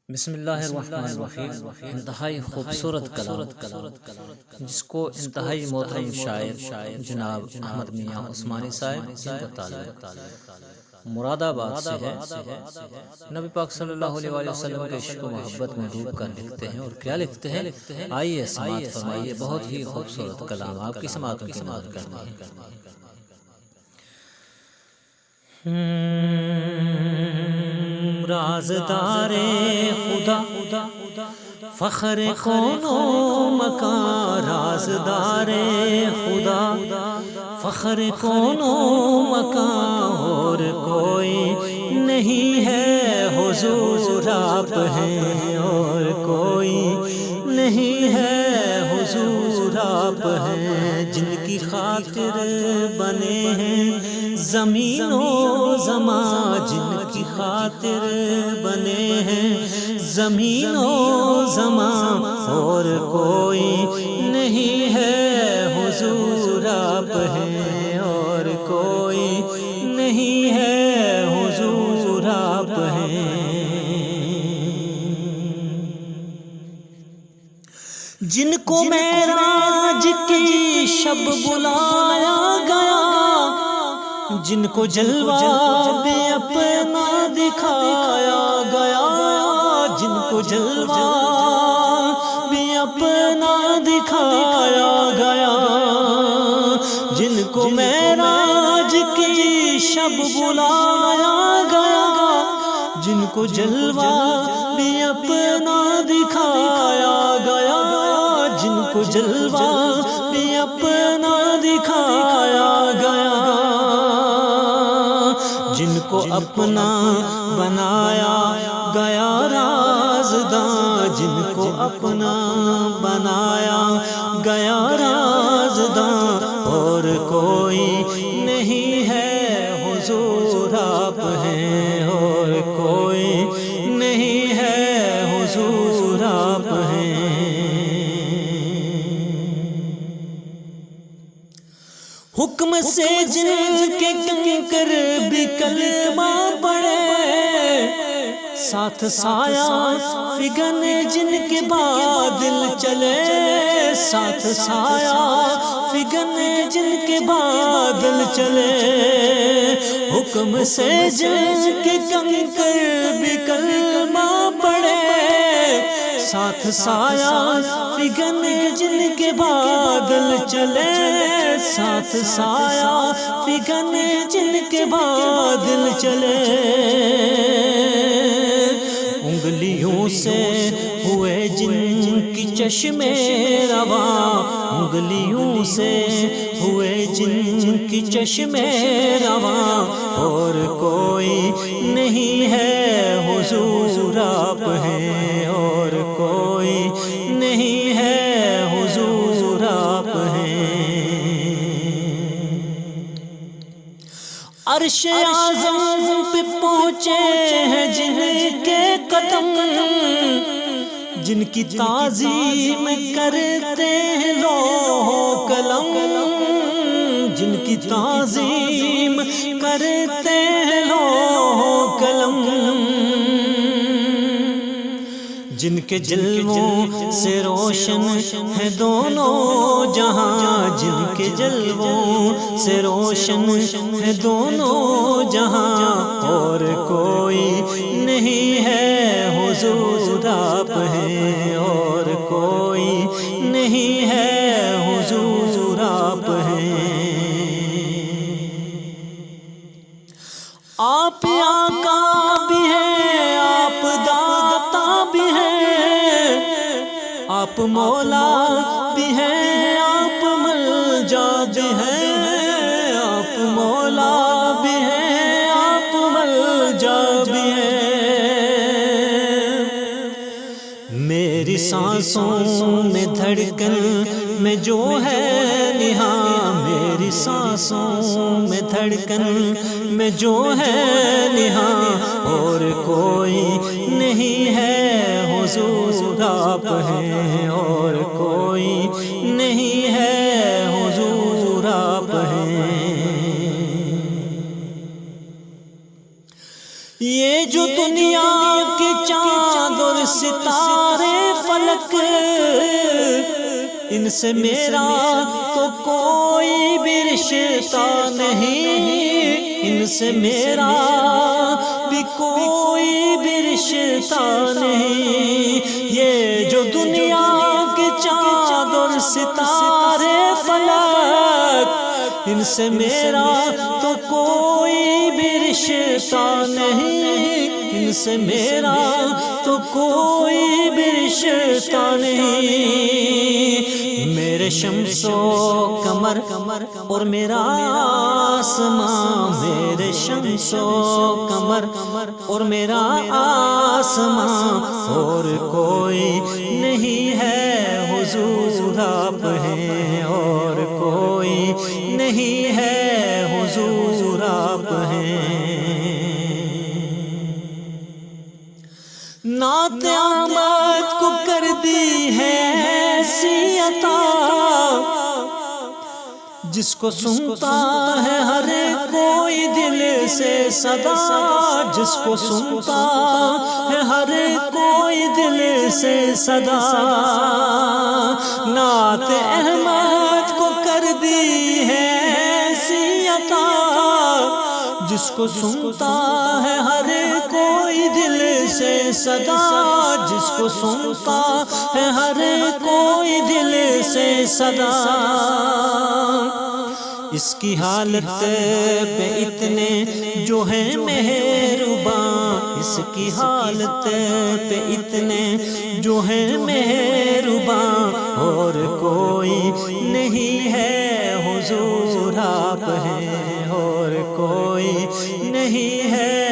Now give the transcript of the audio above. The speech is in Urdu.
بسم اللہ الرحمن الرحیم۔ انتہائی خوبصورت کلام جس کو انتہائی محترم شاعر جناب احمد میاں عثمانی صاحب جن کا تعلق مراد آباد سے ہے، نبی پاک صلی اللہ علیہ وسلم کے عشق و محبت میں ڈوب کر لکھتے ہیں۔ اور کیا لکھتے ہیں؟ آئیے سماعت فرمائیے، بہت ہی خوبصورت کلام آپ کی سماعت کی سماعت کرنی ہے۔ رازدار خدا فخر کون و مکان، رازدار خدا فخر کون و مکان، اور کوئی نہیں ہے حضور آپ ہیں، اور کوئی نہیں ہے حضور آپ ہیں، جن کی خاطر بنے ہیں زمین و زمان، جن کی خاطر بنے ہیں زمین و زمان، اور کوئی نہیں ہے حضور آپ ہیں، اور کوئی نہیں ہے حضور آپ ہیں۔ جن کو معراج کی شب بلایا گیا، جن کو جلوہ بے اپنا دکھایا گیا، جن کو جلوہ بے اپنا دکھایا گیا، جن کو معراج کی شب بلایا گیا، جن کو جلوہ بے اپنا دکھایا گیا، جن کو جلوہ بے اپنا دکھایا گیا، جن کو اپنا بنایا گیا رازداں، جن کو اپنا بنایا گیا رازداں، اور کوئی نہیں ہے حضور آپ ہیں، اور کوئی نہیں ہے حضور آپ ہیں۔ حکم سے جن کے کنکر بھی کلمہ پڑے، ساتھ سایہ فگن جن کے بادل چلے، ساتھ سایہ فگن جن کے بادل چلے، حکم سے جن کے کنکر بھی کلمہ پڑے، ساتھ سایہ فگن جن کے بادل چلے، ساتھ سایہ فگن جن کے بادل چلے، انگلیوں سے ہوئے جن کی چشمے رواں، انگلیوں سے ہوئے جن کی چشمے رواں، اور کوئی نہیں ہے حضور آپ ہیں، اور کوئی نہیں ہے حضور آپ ہیں۔ عرش اعظم پہ پہنچے ہیں جن کے قدم، جن کی تعظیم کرتے ہیں لوح و قلم، جن کی تعظیم کرتے ہیں لوح و قلم، جن کے جلووں سے روشن ہے دونوں جہاں، جن کے جلووں سے روشن ہے دونوں جہاں، اور کوئی نہیں ہے حضور آپ ہیں، اور کوئی نہیں ہے حضور آپ ہیں۔ آپ آقا بھی ہیں، آپ داتا بھی ہیں، آپ مولا بھی ہیں، آپ ملجا بھی ہیں، آپ مولا بھی ہیں، آپ ملجا بھی ہیں۔ میری سانسوں میں دھڑکن میں جو ہے نہاں، میری سانسوں میں دھڑکن میں جو ہے نہاں، اور کوئی نہیں ہے حضور آپ ہیں، اور کوئی نہیں ہے حضور آپ ہیں۔ یہ جو دنیا کے چاند اور ستارے فلک، ان سے میرا تو کوئی بھی رشتہ نہیں، ان سے میرا بھی کوئی بھی رشتہ نہیں۔ یہ جو دنیا کے چاند اور ستارے فلک، ان سے میرا تو کوئی بھی رشتہ نہیں، ان سے میرا تو کوئی بھی رشتہ نہیں۔ میرے شمس و قمر اور میرا آسمان، میرے شمس و قمر اور میرا آسمان، اور کوئی نہیں ہے حضور آپ ہیں، اور کوئی نہیں ہے حضور آپ ہیں۔ نعت آمد کو کر دی ہے ایسی عطا، جس کو سنتا ہے ہر کوئی دل سے صدا، جس کو سنتا ہے ہر کوئی دل سے صدا۔ نعت احمد کو کر دی ہے ایسی عطا، جس کو سنتا ہے ہر کوئی دل سے صدا، جس کو سنتا ہے ہر کوئی دل سے صدا۔ اس کی حالت پہ اتنے جو ہیں مہربان، اس کی حالت پہ اتنے جو ہیں مہربان، اور کوئی نہیں ہے حضور آپ ہیں، اور کوئی نہیں ہے